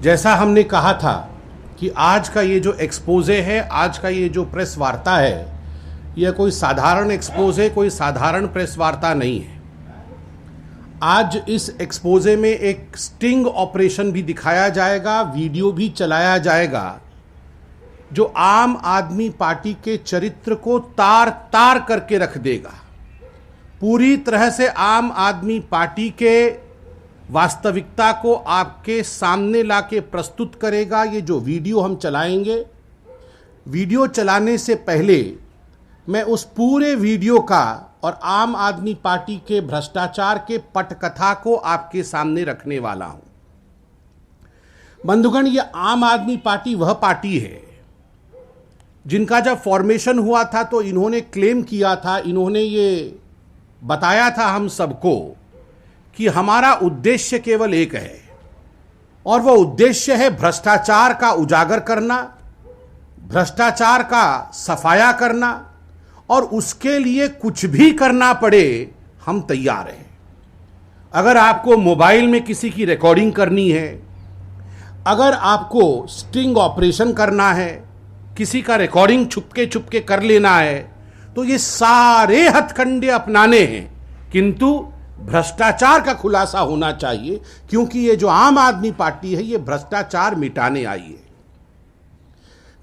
जैसा हमने कहा था कि आज का ये जो एक्सपोजे है, आज का ये जो प्रेस वार्ता है, यह कोई साधारण एक्सपोजे, कोई साधारण प्रेस वार्ता नहीं है। आज इस एक्सपोजे में एक स्टिंग ऑपरेशन भी दिखाया जाएगा, वीडियो भी चलाया जाएगा जो आम आदमी पार्टी के चरित्र को तार तार करके रख देगा, पूरी तरह से आम आदमी पार्टी के वास्तविकता को आपके सामने लाके प्रस्तुत करेगा। ये जो वीडियो हम चलाएंगे, वीडियो चलाने से पहले मैं उस पूरे वीडियो का और आम आदमी पार्टी के भ्रष्टाचार के पटकथा को आपके सामने रखने वाला हूं। बंधुगण, ये आम आदमी पार्टी वह पार्टी है जिनका जब फॉर्मेशन हुआ था तो इन्होंने क्लेम किया था, इन्होंने ये बताया था हम सबको कि हमारा उद्देश्य केवल एक है और वह उद्देश्य है भ्रष्टाचार का उजागर करना, भ्रष्टाचार का सफाया करना, और उसके लिए कुछ भी करना पड़े हम तैयार हैं। अगर आपको मोबाइल में किसी की रिकॉर्डिंग करनी है, अगर आपको स्टिंग ऑपरेशन करना है, किसी का रिकॉर्डिंग छुपके कर लेना है, तो ये सारे हथकंडे अपनाने हैं, किंतु भ्रष्टाचार का खुलासा होना चाहिए, क्योंकि ये जो आम आदमी पार्टी है ये भ्रष्टाचार मिटाने आई है।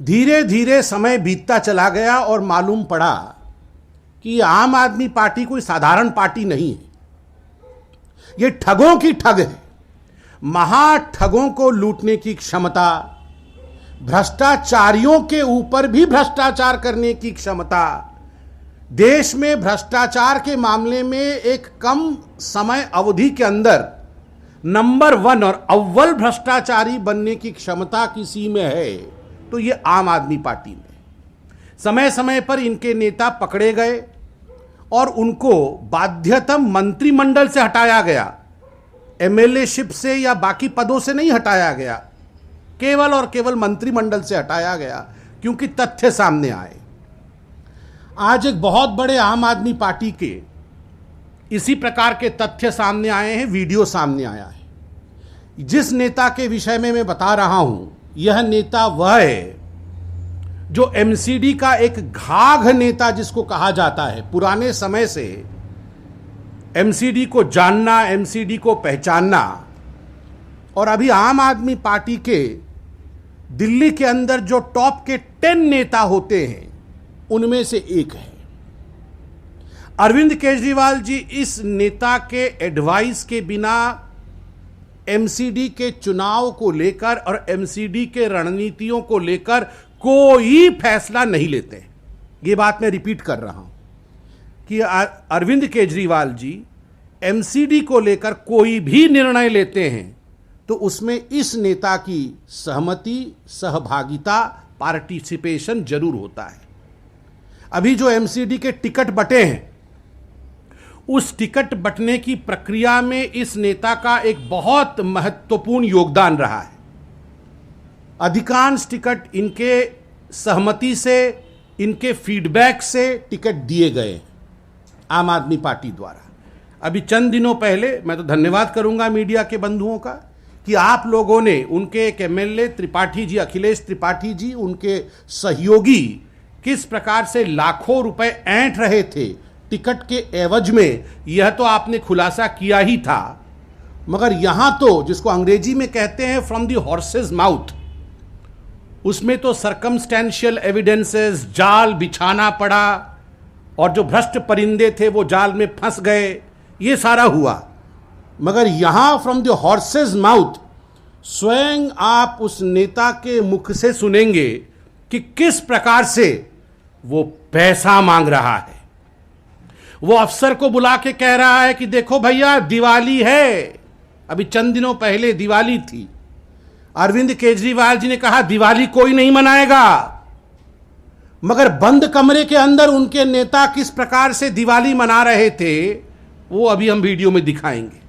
धीरे धीरे समय बीतता चला गया और मालूम पड़ा कि आम आदमी पार्टी कोई साधारण पार्टी नहीं है, ये ठगों की ठग है। महाठगों को लूटने की क्षमता, भ्रष्टाचारियों के ऊपर भी भ्रष्टाचार करने की क्षमता, देश में भ्रष्टाचार के मामले में एक कम समय अवधि के अंदर नंबर 1 और अव्वल भ्रष्टाचारी बनने की क्षमता किसी में है तो ये आम आदमी पार्टी में। समय समय पर इनके नेता पकड़े गए और उनको बाध्यतम मंत्रिमंडल से हटाया गया, एमएलए-शिप से या बाकी पदों से नहीं हटाया गया, केवल और केवल मंत्रिमंडल से हटाया गया क्योंकि तथ्य सामने आए। आज एक बहुत बड़े आम आदमी पार्टी के इसी प्रकार के तथ्य सामने आए हैं, वीडियो सामने आया है। जिस नेता के विषय में मैं बता रहा हूं, यह नेता वह है जो एमसीडी का एक घाघ नेता जिसको कहा जाता है। पुराने समय से एमसीडी को जानना, एमसीडी को पहचानना, और अभी आम आदमी पार्टी के दिल्ली के अंदर जो टॉप के 10 नेता होते हैं उनमें से एक है अरविंद केजरीवाल जी। इस नेता के एडवाइस के बिना एमसीडी के चुनाव को लेकर और एमसीडी के रणनीतियों को लेकर कोई फैसला नहीं लेते। ये बात मैं रिपीट कर रहा हूं कि अरविंद केजरीवाल जी एमसीडी को लेकर कोई भी निर्णय लेते हैं तो उसमें इस नेता की सहमति, सहभागिता, पार्टिसिपेशन जरूर होता है। अभी जो एमसीडी के टिकट बटे हैं, उस टिकट बटने की प्रक्रिया में इस नेता का एक बहुत महत्वपूर्ण योगदान रहा है। अधिकांश टिकट इनके सहमति से, इनके फीडबैक से टिकट दिए गए आम आदमी पार्टी द्वारा। अभी चंद दिनों पहले, मैं तो धन्यवाद करूंगा मीडिया के बंधुओं का कि आप लोगों ने उनके एक एमएलए त्रिपाठी जी, अखिलेश त्रिपाठी जी, उनके सहयोगी किस प्रकार से लाखों रुपए ऐंठ रहे थे टिकट के एवज में, यह तो आपने खुलासा किया ही था। मगर यहां तो जिसको अंग्रेजी में कहते हैं फ्रॉम द हॉर्सेस माउथ, उसमें तो सर्कमस्टेंशियल एविडेंसेस, जाल बिछाना पड़ा और जो भ्रष्ट परिंदे थे वो जाल में फंस गए, ये सारा हुआ। मगर यहां फ्रॉम द हॉर्सेस माउथ स्वयं आप उस नेता के मुख से सुनेंगे कि किस प्रकार से वो पैसा मांग रहा है। वो अफसर को बुला के कह रहा है कि देखो भैया दिवाली है, अभी चंद दिनों पहले दिवाली थी। अरविंद केजरीवाल जी ने कहा दिवाली कोई नहीं मनाएगा, मगर बंद कमरे के अंदर उनके नेता किस प्रकार से दिवाली मना रहे थे वो अभी हम वीडियो में दिखाएंगे।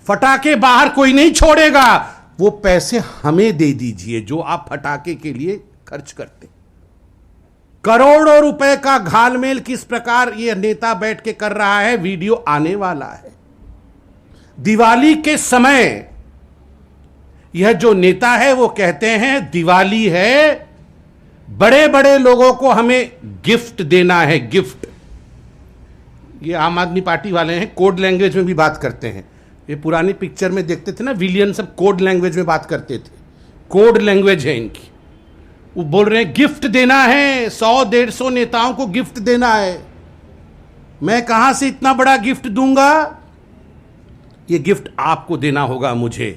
फटाके बाहर कोई नहीं छोड़ेगा, वो पैसे हमें दे दीजिए जो आप फटाके के लिए खर्च करते। करोड़ों रुपए का घालमेल किस प्रकार ये नेता बैठ के कर रहा है, वीडियो आने वाला है। दिवाली के समय यह जो नेता है वो कहते हैं दिवाली है, बड़े बड़े लोगों को हमें गिफ्ट देना है, गिफ्ट। ये आम आदमी पार्टी वाले हैं, कोड लैंग्वेज में भी बात करते हैं। ये पुरानी पिक्चर में देखते थे ना, विलियन सब कोड लैंग्वेज में बात करते थे, कोड लैंग्वेज है इनकी। वो बोल रहे हैं गिफ्ट देना है, 100-150 नेताओं को गिफ्ट देना है। मैं कहां से इतना बड़ा गिफ्ट दूंगा? ये गिफ्ट आपको देना होगा मुझे।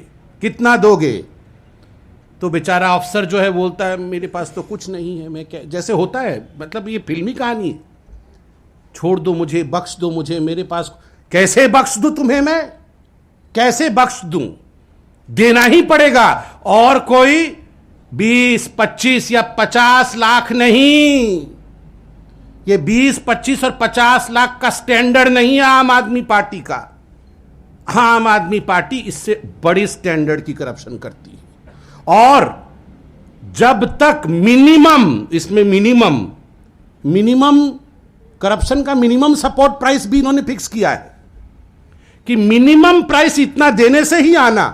कितना दोगे? तो बेचारा अफसर जो है बोलता है मेरे पास तो कुछ नहीं है, मैं क्या, जैसे होता है, मतलब ये फिल्मी कहानी है, छोड़ दो मुझे, बख्श दो मुझे, मेरे पास। कैसे बख्श दूं तुम्हें मैं? कैसे बख्श दूं? देना ही पड़ेगा। और कोई 20, 25 या 50 लाख नहीं। ये 20, 25 और 50 लाख का स्टैंडर्ड नहीं है आम आदमी पार्टी का। आम आदमी पार्टी इससे बड़े स्टैंडर्ड की करप्शन करती है। और जब तक मिनिमम, इसमें मिनिमम करप्शन का मिनिमम सपोर्ट प्राइस भी इन्होंने फिक्स किया है कि मिनिमम प्राइस इतना देने से ही आना।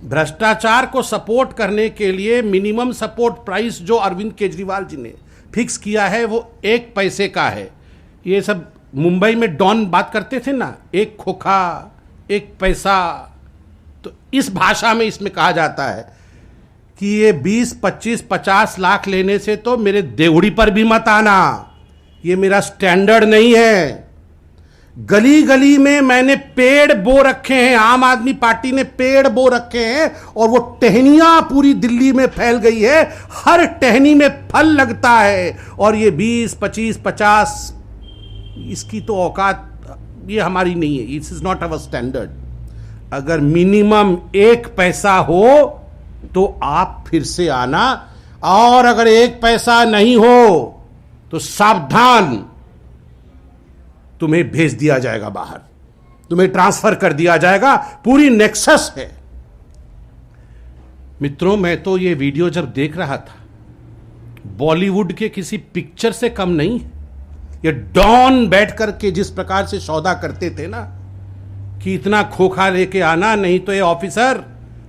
भ्रष्टाचार को सपोर्ट करने के लिए मिनिमम सपोर्ट प्राइस जो अरविंद केजरीवाल जी ने फिक्स किया है वो 1 पैसे का है। ये सब मुंबई में डॉन बात करते थे ना, 1 खोखा 1 पैसा। तो इस भाषा में इसमें कहा जाता है कि ये 20, 25, 50 लाख लेने से तो मेरे देवड़ी पर भी मत आना, ये मेरा स्टैंडर्ड नहीं है। गली गली में मैंने पेड़ बो रखे हैं, आम आदमी पार्टी ने पेड़ बो रखे हैं, और वो टहनियां पूरी दिल्ली में फैल गई है। हर टहनी में फल लगता है। और ये 20, 25, 50, इसकी तो औकात ये हमारी नहीं है। It's is not our standard. अगर मिनिमम 1 पैसा हो तो आप फिर से आना, और अगर 1 पैसा नहीं हो तो सावधान, तुम्हें भेज दिया जाएगा बाहर, तुम्हें ट्रांसफर कर दिया जाएगा। पूरी नेक्सस है। मित्रों, मैं तो ये वीडियो जब देख रहा था, बॉलीवुड के किसी पिक्चर से कम नहीं। ये डॉन बैठ करके जिस प्रकार से सौदा करते थे ना, कि इतना खोखा लेके आना, नहीं तो ये ऑफिसर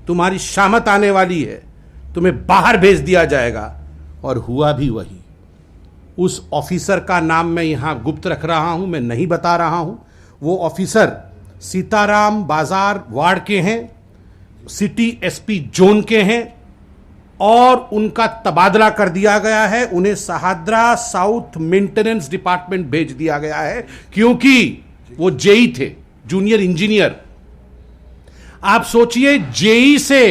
तुम्हारी शामत आने वाली है, तुम्हें बाहर भेज दिया जाएगा। और हुआ भी वही। उस ऑफिसर का नाम मैं यहां गुप्त रख रहा हूं, मैं नहीं बता रहा हूं। वो ऑफिसर सीताराम बाजार वार्ड के हैं, सिटी एसपी जोन के हैं, और उनका तबादला कर दिया गया है। उन्हें सहाद्रा साउथ मेंटेनेंस डिपार्टमेंट भेज दिया गया है, क्योंकि वो जेई थे, जूनियर इंजीनियर। आप सोचिए, जेई से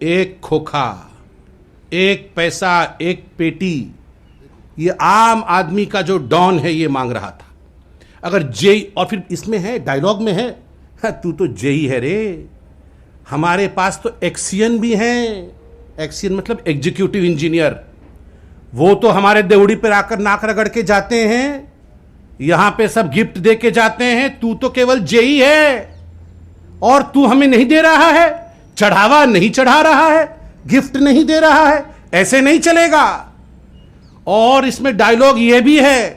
1 खोखा, 1 पैसा, 1 पेटी, ये आम आदमी का जो डॉन है ये मांग रहा था। अगर जेई, और फिर इसमें है, डायलॉग में है, तू तो जेई है रे, हमारे पास तो एक्सियन भी हैं। एक्सियन मतलब एग्जीक्यूटिव इंजीनियर। वो तो हमारे देवड़ी पर आकर नाक रगड़ के जाते हैं, यहां पे सब गिफ्ट दे के जाते हैं। तू तो केवल जेई है, और तू हमें नहीं दे रहा है, चढ़ावा नहीं चढ़ा रहा है, गिफ्ट नहीं दे रहा है। ऐसे नहीं चलेगा। और इसमें डायलॉग ये भी है,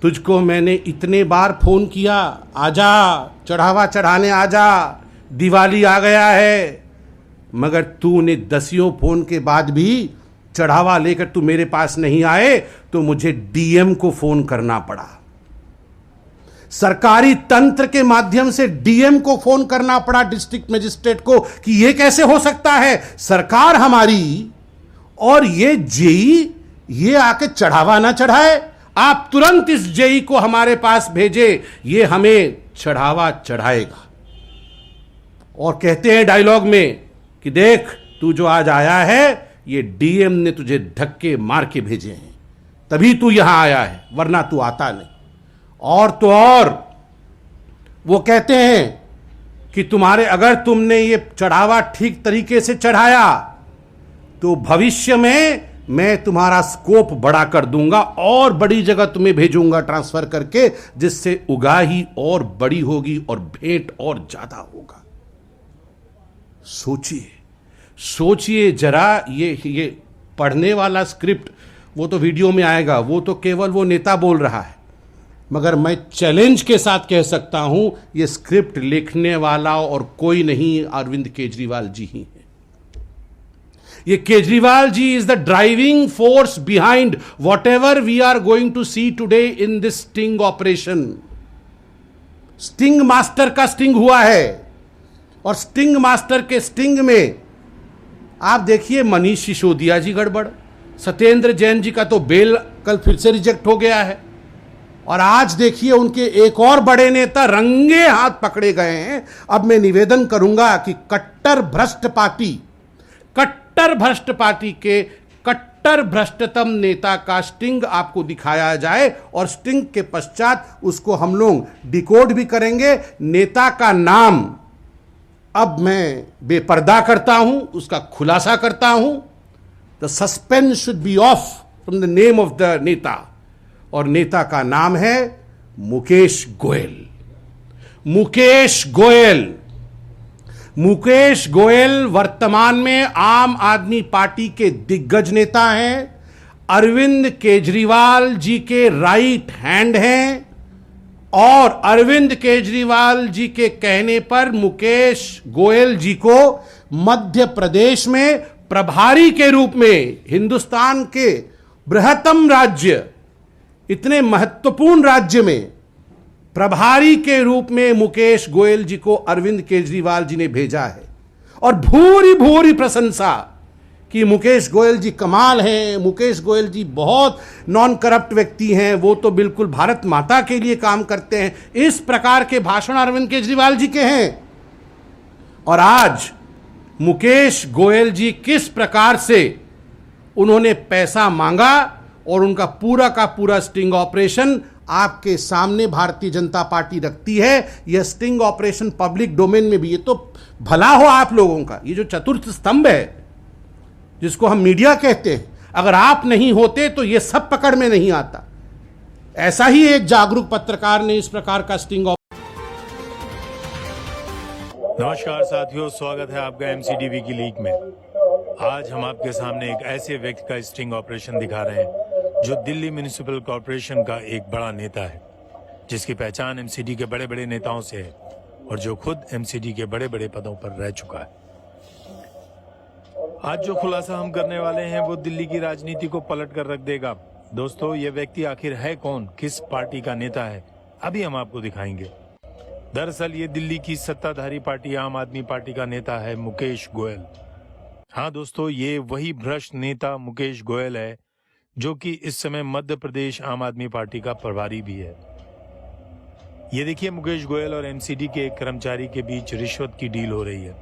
तुझको मैंने इतने बार फोन किया, आजा चढ़ावा चढ़ाने आजा, दिवाली आ गया है, मगर तूने 10 फोन के बाद भी चढ़ावा लेकर तू मेरे पास नहीं आए, तो मुझे डीएम को फोन करना पड़ा। सरकारी तंत्र के माध्यम से डीएम को फोन करना पड़ा, डिस्ट्रिक्ट मजिस्ट्रेट को, कि यह कैसे हो सकता है, सरकार हमारी और ये जेई ये आके चढ़ावा ना चढ़ाए, आप तुरंत इस जेई को हमारे पास भेजे, ये हमें चढ़ावा चढ़ाएगा। और कहते हैं डायलॉग में कि देख, तू जो आज आया है, ये डीएम ने तुझे धक्के मार के भेजे हैं, तभी तू यहां आया है, वरना तू आता नहीं। और तो और वो कहते हैं कि अगर तुमने ये चढ़ावा ठीक तरीके से चढ़ाया तो भविष्य में मैं तुम्हारा स्कोप बड़ा कर दूंगा और बड़ी जगह तुम्हें भेजूंगा ट्रांसफर करके, जिससे उगाही और बड़ी होगी और भेंट और ज्यादा होगा। सोचिए जरा, ये पढ़ने वाला स्क्रिप्ट वो तो वीडियो में आएगा, वो तो केवल वो नेता बोल रहा है, मगर मैं चैलेंज के साथ कह सकता हूं ये स्क्रिप्ट लिखने वाला और कोई नहीं, अरविंद केजरीवाल जी ही है। ये Kejriwal ji is the driving force behind whatever we are going to see today in this sting operation. Sting master का स्टिंग हुआ है, और स्टिंग मास्टर के स्टिंग में आप देखिए मनीष सिसोदिया जी गड़बड़, सत्येंद्र जैन जी का तो बेल कल फिर से रिजेक्ट हो गया है, और आज देखिए उनके एक और बड़े नेता रंगे हाथ पकड़े गए हैं। अब मैं निवेदन करूंगा कि कट्टर भ्रष्ट पार्टी के कट्टर भ्रष्टतम नेता का स्टिंग आपको दिखाया जाए, और स्टिंग के पश्चात उसको हम लोग डिकोड भी करेंगे। नेता का नाम अब मैं बेपर्दा करता हूं, उसका खुलासा करता हूं। The suspense should be of from the name of the नेता, और नेता का नाम है मुकेश गोयल। मुकेश गोयल वर्तमान में आम आदमी पार्टी के दिग्गज नेता हैं, अरविंद केजरीवाल जी के राइट हैंड हैं, और अरविंद केजरीवाल जी के कहने पर मुकेश गोयल जी को मध्य प्रदेश में प्रभारी के रूप में, हिंदुस्तान के बृहत्तम राज्य, इतने महत्वपूर्ण राज्य में प्रभारी के रूप में मुकेश गोयल जी को अरविंद केजरीवाल जी ने भेजा है। और भूरी भूरी प्रशंसा कि मुकेश गोयल जी कमाल हैं, मुकेश गोयल जी बहुत नॉन करप्ट व्यक्ति हैं, वो तो बिल्कुल भारत माता के लिए काम करते हैं। इस प्रकार के भाषण अरविंद केजरीवाल जी के हैं। और आज मुकेश गोयल जी किस प्रकार से उन्होंने पैसा मांगा, और उनका पूरा का पूरा स्टिंग ऑपरेशन आपके सामने भारतीय जनता पार्टी रखती है। यह स्टिंग ऑपरेशन पब्लिक डोमेन में भी, ये तो भला हो आप लोगों का, ये जो चतुर्थ स्तंभ है जिसको हम मीडिया कहते हैं, अगर आप नहीं होते तो ये सब पकड़ में नहीं आता। ऐसा ही एक जागरूक पत्रकार ने इस प्रकार का स्टिंग नमस्कार साथियों, स्वागत है आपका एमसीटीवी की लीग में। आज हम आपके सामने एक ऐसे व्यक्ति का स्टिंग ऑपरेशन दिखा रहे हैं जो दिल्ली म्युनिसिपल कॉर्पोरेशन का एक बड़ा नेता है, जिसकी पहचान एमसीडी के बड़े बड़े नेताओं से है, और जो खुद एमसीडी के बड़े बड़े पदों पर रह चुका है। आज जो खुलासा हम करने वाले हैं वो दिल्ली की राजनीति को पलट कर रख देगा। दोस्तों, ये व्यक्ति आखिर है कौन, किस पार्टी का नेता है, अभी हम आपको दिखाएंगे। दरअसल ये दिल्ली की सत्ताधारी पार्टी आम आदमी पार्टी का नेता है मुकेश गोयल। हाँ दोस्तों, ये वही भ्रष्ट नेता मुकेश गोयल है जो कि इस समय मध्य प्रदेश आम आदमी पार्टी का प्रभारी भी है। ये देखिए, मुकेश गोयल और एमसीडी के एक कर्मचारी के बीच रिश्वत की डील हो रही है,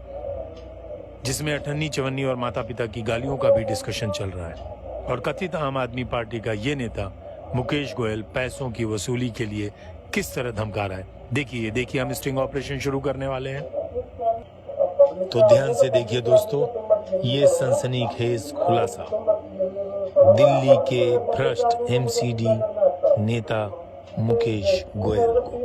जिसमें अठन्नी चवन्नी और माता पिता की गालियों का भी डिस्कशन चल रहा है। और कथित आम आदमी पार्टी का ये नेता मुकेश गोयल पैसों की वसूली के लिए किस तरह धमका रहा है। देखिए हम स्टिंग ऑपरेशन शुरू करने वाले हैं, तो ध्यान से देखिए दोस्तों, ये सनसनीखेज खुलासा दिल्ली के भ्रष्ट एमसीडी नेता मुकेश गोयल को।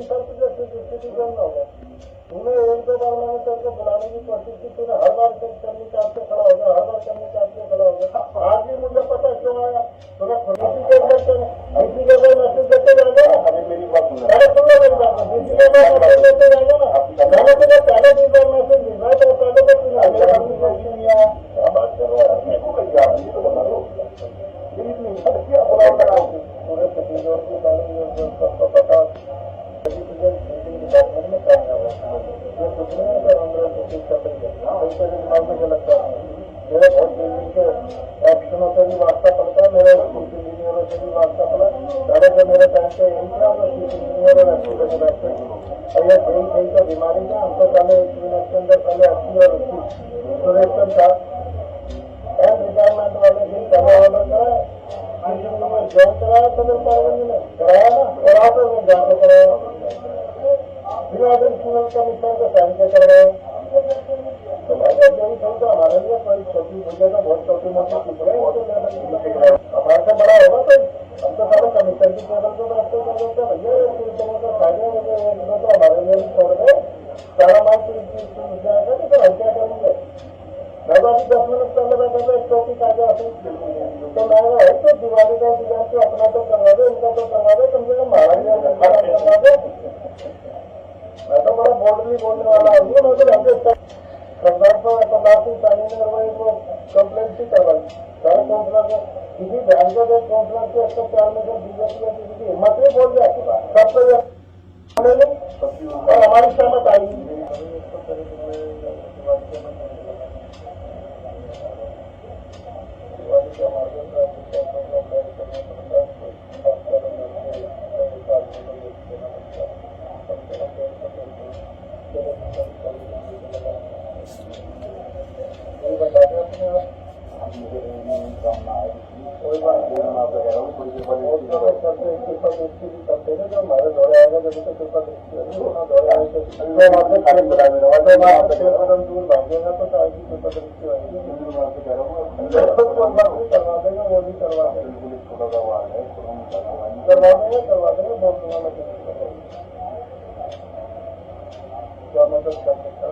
दिवाली का इंतजाम तो अपना तो करवा दो, उनका तो करवा दो, कम से कम महाराज करवा दो। मैं तो बड़ा बोल्डली बोलने वाला हूँ, मैं तो वैसे सरदार की तालीम में करवाई तो कंप्लेंट ही करवाई सारे काउंसलर किसी ध्यान से काउंसलर के स्तर 4 में जब बीजेपी या किसी की हिम्मत नहीं बोल जाए सबसे और हमारी सहमत आई। कोई बात नहीं, मैं आपको कह रहा हूँ हमारे दौरे आएगा जब तक कृपा दृष्टि होगी, वहाँ दौरे आने से दूर भागेगा तो आगे कृपा दृष्टि होगी। करवा देंगे, वो भी करवा देंगे, करवा देंगे बोल दूंगा मैं क्या मदद कर सकता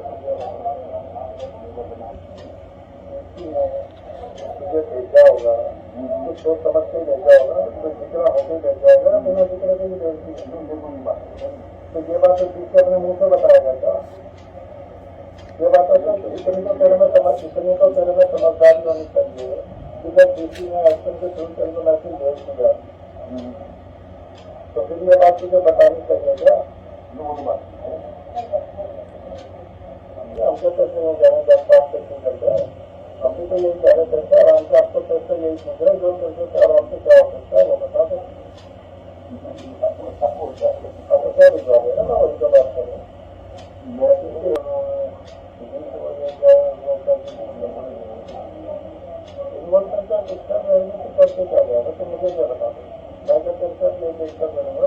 तुझे भेजा होगा, कुछ सोच समझ के भेजा होगा, कुछ जितना होकर भेजा होगा, बिना जिक्र के भी भेजती है। तो ये बात तो ठीक से अपने मुंह से बताएगा क्या? ये बात है तो इतनी तो तेरे में समझदारी होनी चाहिए कि जब डीसी ने एक्शन के थ्रू तेरे को मैसेज भेज दिया तो फिर ये बात तुझे बतानी चाहिए क्या? हमको कैसे हो जाए 10-5 कैसे कर जाए? हम भी तो यही कह रहे थे आराम से, आपको कैसे यही पूछ रहे जो कैसे से आराम से क्या हो सकता है वो बता दो। आपको क्या भिजवा देना, मैं वही का बात करूँ। करके क्या जाएगा तो मुझे क्या बता दो, मैं क्या करके ये देखकर करूँगा।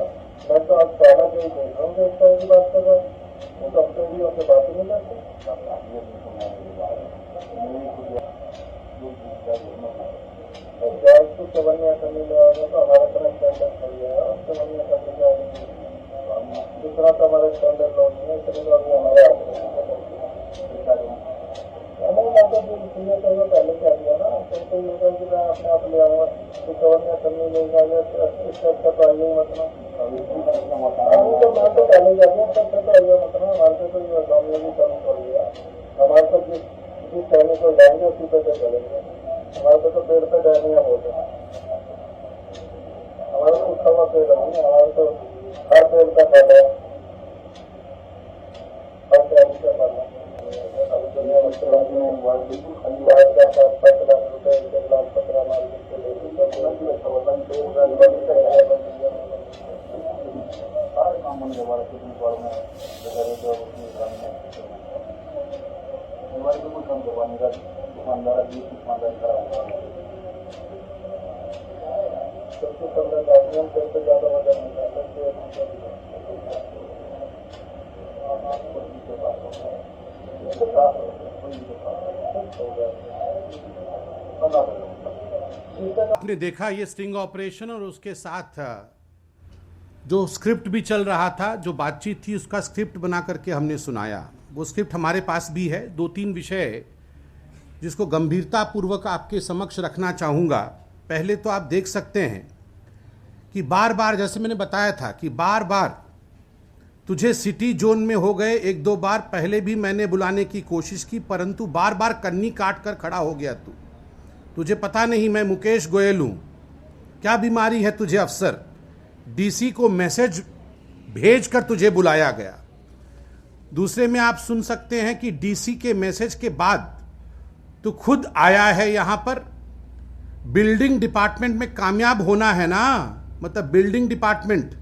मैं तो आज पहला जो देख रहा हूँ कि इस तरह की बात कर रहा हूँ, वो तो अपने भी होकर बात ही नहीं करते। गैस को चवन्या करने जाएगा तो हमारा तरह स्टैंडर्ड खड़ी है, चवन्या करने जाएंगे दूसरा तो हमारा स्टैंडर्ड लोग नहीं है, इतने लोग हमारे पहले कह दिया ना, तो ये कि मैं अपने आप ले आऊंगा तो चवन्या करने ले जाएगा इससे अच्छा तो आइए मतलब तो मैं तो पहले जा दिया, सबसे तो आइए मतलब हमारे तो ये कामयाबी कम कर लिया। हमारे तो जिस कहने को जाएंगे उसी पे चलेंगे, हमारे तो पेड़ पे डैनिया बोलते हैं, हमारे तो उठा हुआ पेड़ नहीं, हमारे तो हर पेड़ का फल है, हर टैरिफ का फल है। अभी दुनिया में 5 लाख रुपए 1 लाख 15 मार्केट के लेकर सबसे 15 गाड़ियों से ज्यादा वजन नहीं है आपने देखा ये स्टिंग ऑपरेशन और उसके साथ जो स्क्रिप्ट भी चल रहा था, जो बातचीत थी उसका स्क्रिप्ट बना करके हमने सुनाया। वो स्क्रिप्ट हमारे पास भी है। 2-3 विषय जिसको गंभीरता पूर्वक आपके समक्ष रखना चाहूँगा। पहले तो आप देख सकते हैं कि बार बार, जैसे मैंने बताया था कि बार बार तुझे सिटी जोन में हो गए 1-2 बार पहले भी मैंने बुलाने की कोशिश की, परंतु बार बार कन्नी काट कर खड़ा हो गया तू। तुझे पता नहीं मैं मुकेश गोयल हूँ, क्या बीमारी है तुझे अफसर? डीसी को मैसेज भेज कर तुझे बुलाया गया। दूसरे में आप सुन सकते हैं कि डीसी के मैसेज के बाद तू खुद आया है यहाँ पर। बिल्डिंग डिपार्टमेंट में कामयाब होना है ना, मतलब building department,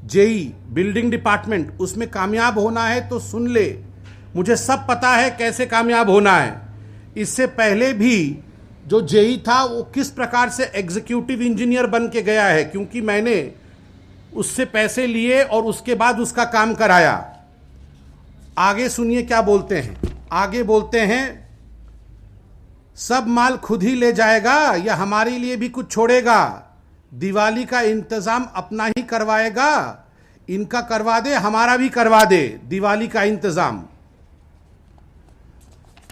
JE building department, उसमें कामयाब होना है तो सुन ले, मुझे सब पता है कैसे कामयाब होना है। इससे पहले भी जो जेई था वो किस प्रकार से एग्जीक्यूटिव इंजीनियर बन के गया है, क्योंकि मैंने उससे पैसे लिए और उसके बाद उसका काम कराया। आगे सुनिए क्या बोलते हैं। आगे बोलते हैं, सब माल खुद ही ले जाएगा या हमारे लिए भी कुछ छोड़ेगा? दिवाली का इंतजाम अपना ही करवाएगा, इनका करवा दे हमारा भी करवा दे दिवाली का इंतजाम।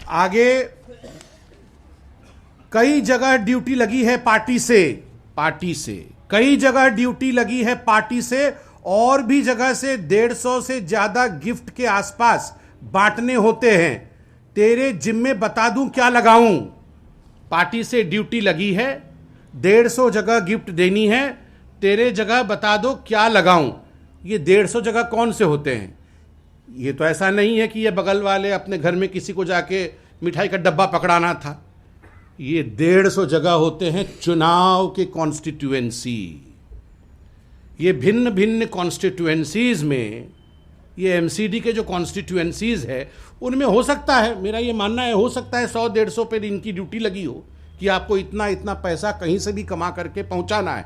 आगे, कई जगह ड्यूटी लगी है पार्टी से पार्टी से, कई जगह ड्यूटी लगी है पार्टी से, और भी जगह से 150 से ज्यादा गिफ्ट के आसपास बांटने होते हैं। तेरे जिम्मे बता दूं क्या लगाऊं? पार्टी से ड्यूटी लगी है, 150 जगह गिफ्ट देनी है, तेरे जगह बता दो क्या लगाऊं? ये 150 जगह कौन से होते हैं? ये तो ऐसा नहीं है कि ये बगल वाले अपने घर में किसी को जाके मिठाई का डब्बा पकड़ाना था। ये 150 जगह होते हैं चुनाव के कॉन्स्टिट्यूएंसी। ये भिन्न भिन्न कॉन्स्टिट्यूएंसीज में, ये एमसीडी के जो कॉन्स्टिट्यूएंसीज है उनमें हो सकता है, मेरा ये मानना है, हो सकता है 100-150 पे इनकी ड्यूटी लगी हो कि आपको इतना इतना पैसा कहीं से भी कमा करके पहुंचाना है।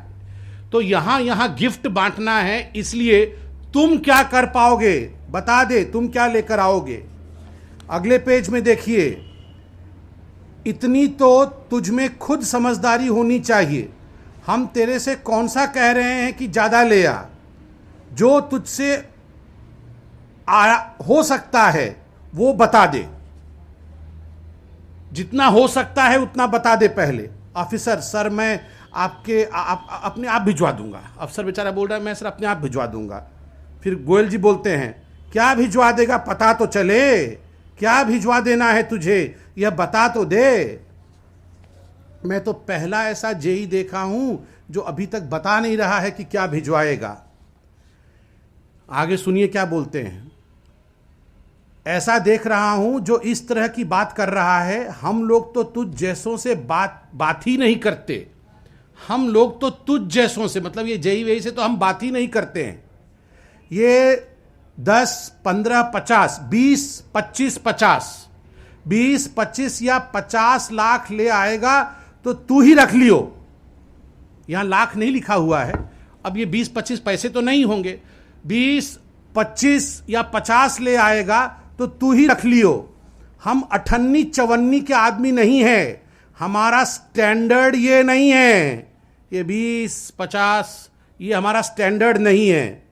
तो यहां गिफ्ट बांटना है, इसलिए तुम क्या कर पाओगे बता दे, तुम क्या लेकर आओगे। अगले पेज में देखिए, इतनी तो तुझ में खुद समझदारी होनी चाहिए। हम तेरे से कौन सा कह रहे हैं कि ज्यादा ले आ, जो तुझसे हो सकता है वो बता दे, जितना हो सकता है उतना बता दे पहले। ऑफिसर सर मैं आपके अपने आप भिजवा दूंगा। अफसर बेचारा बोल रहा है मैं सर अपने आप भिजवा दूंगा। फिर गोयल जी बोलते हैं क्या भिजवा देगा, पता तो चले, क्या भिजवा देना है तुझे, यह बता तो दे। मैं तो पहला ऐसा जेई देखा हूं जो अभी तक बता नहीं रहा है कि क्या भिजवाएगा। आगे सुनिए क्या बोलते हैं। ऐसा देख रहा हूं जो इस तरह की बात कर रहा है। हम लोग तो तुझ जैसों से बात ही नहीं करते। हम लोग तो तुझ जैसों से, मतलब ये जेई वेई से तो हम बात ही नहीं करते हैं। ये 10, 15, 50, 20, 25, 20, 25 या 50 लाख ले आएगा तो तू ही रख लियो। यहां लाख नहीं लिखा हुआ है। अब ये 20-25 पैसे तो नहीं होंगे। 20, 25 या 50 ले आएगा तो तू ही रख लियो। हम 58-54 के आदमी नहीं है। हमारा स्टैंडर्ड ये नहीं है। ये 20, 50 ये हमारा स्टैंडर्ड नहीं है।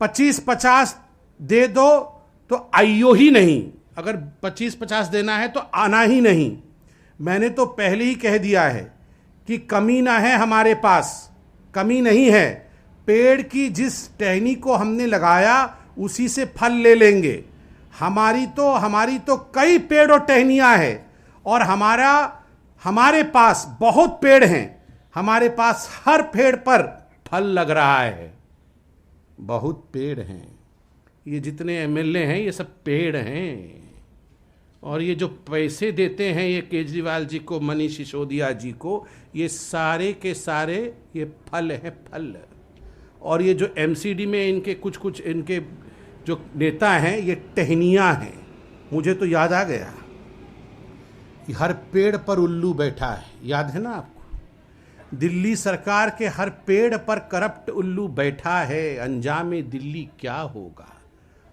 25-50 दे दो तो आइयो ही नहीं। अगर 25-50 देना है तो आना ही नहीं। मैंने तो पहले ही कह दिया है कि कमी ना है हमारे पास, कमी नहीं है। पेड़ की जिस टहनी को हमने लगाया उसी से फल ले लेंगे। हमारी तो कई पेड़ और टहनियां हैं, और हमारे पास बहुत पेड़ हैं। हमारे पास हर पेड़ पर फल लग रहा है। बहुत पेड़ हैं। ये जितने एमएलए हैं ये सब पेड़ हैं। और ये जो पैसे देते हैं ये केजरीवाल जी को, मनीष सिसोदिया जी को, ये सारे के सारे ये फल हैं, फल। और ये जो एमसीडी में इनके कुछ इनके जो नेता हैं ये टहनियाँ हैं। मुझे तो याद आ गया, हर पेड़ पर उल्लू बैठा है, याद है ना आपको? दिल्ली सरकार के हर पेड़ पर करप्ट उल्लू बैठा है। अंजाम दिल्ली क्या होगा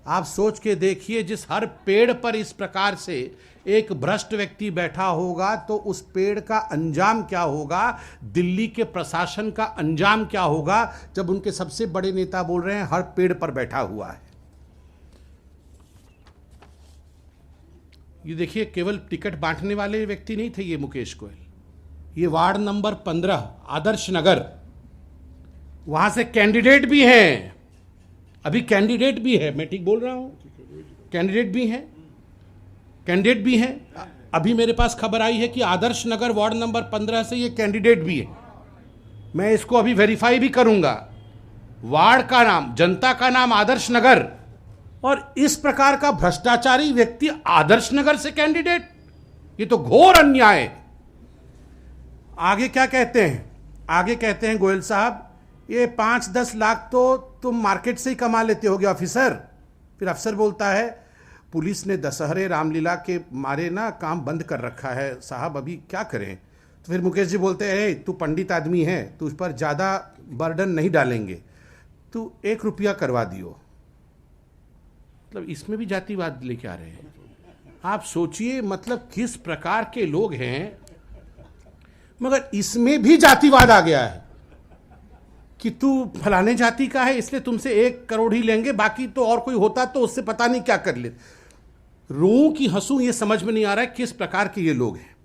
आप सोच के देखिए। जिस हर पेड़ पर इस प्रकार से एक भ्रष्ट व्यक्ति बैठा होगा तो उस पेड़ का अंजाम क्या होगा, दिल्ली के प्रशासन का अंजाम क्या होगा, जब उनके सबसे बड़े नेता बोल रहे हैं हर पेड़ पर बैठा हुआ है। ये देखिए, केवल टिकट बांटने वाले व्यक्ति नहीं थे ये मुकेश गोयल। ये वार्ड नंबर 15 आदर्श नगर, वहां से कैंडिडेट भी हैं। अभी कैंडिडेट भी है, मैं ठीक बोल रहा हूं? कैंडिडेट भी हैं। अभी मेरे पास खबर आई है कि आदर्श नगर वार्ड नंबर 15 से ये कैंडिडेट भी है। मैं इसको अभी वेरीफाई भी करूंगा। वार्ड का नाम, जनता का नाम आदर्श नगर, और इस प्रकार का भ्रष्टाचारी व्यक्ति आदर्श नगर से कैंडिडेट, ये तो घोर अन्याय है। आगे क्या कहते हैं? आगे कहते हैं गोयल साहब, ये 5-10 लाख तो तुम मार्केट से ही कमा लेते होगे ऑफिसर। फिर अफसर बोलता है पुलिस ने दशहरे रामलीला के मारे ना काम बंद कर रखा है साहब, अभी क्या करें? तो फिर मुकेश जी बोलते हैं तू पंडित आदमी है, तू उस पर ज़्यादा बर्डन नहीं डालेंगे, तू 1 रुपया करवा दियो। मतलब इसमें भी जातिवाद लेके आ रहे हैं। आप सोचिए मतलब किस प्रकार के लोग हैं। मगर इसमें भी जातिवाद आ गया है कि तू फलाने जाति का है इसलिए तुमसे 1 करोड़ ही लेंगे, बाकी तो और कोई होता तो उससे पता नहीं क्या कर ले। रोऊं कि हंसूं ये समझ में नहीं आ रहा है किस प्रकार के ये लोग हैं।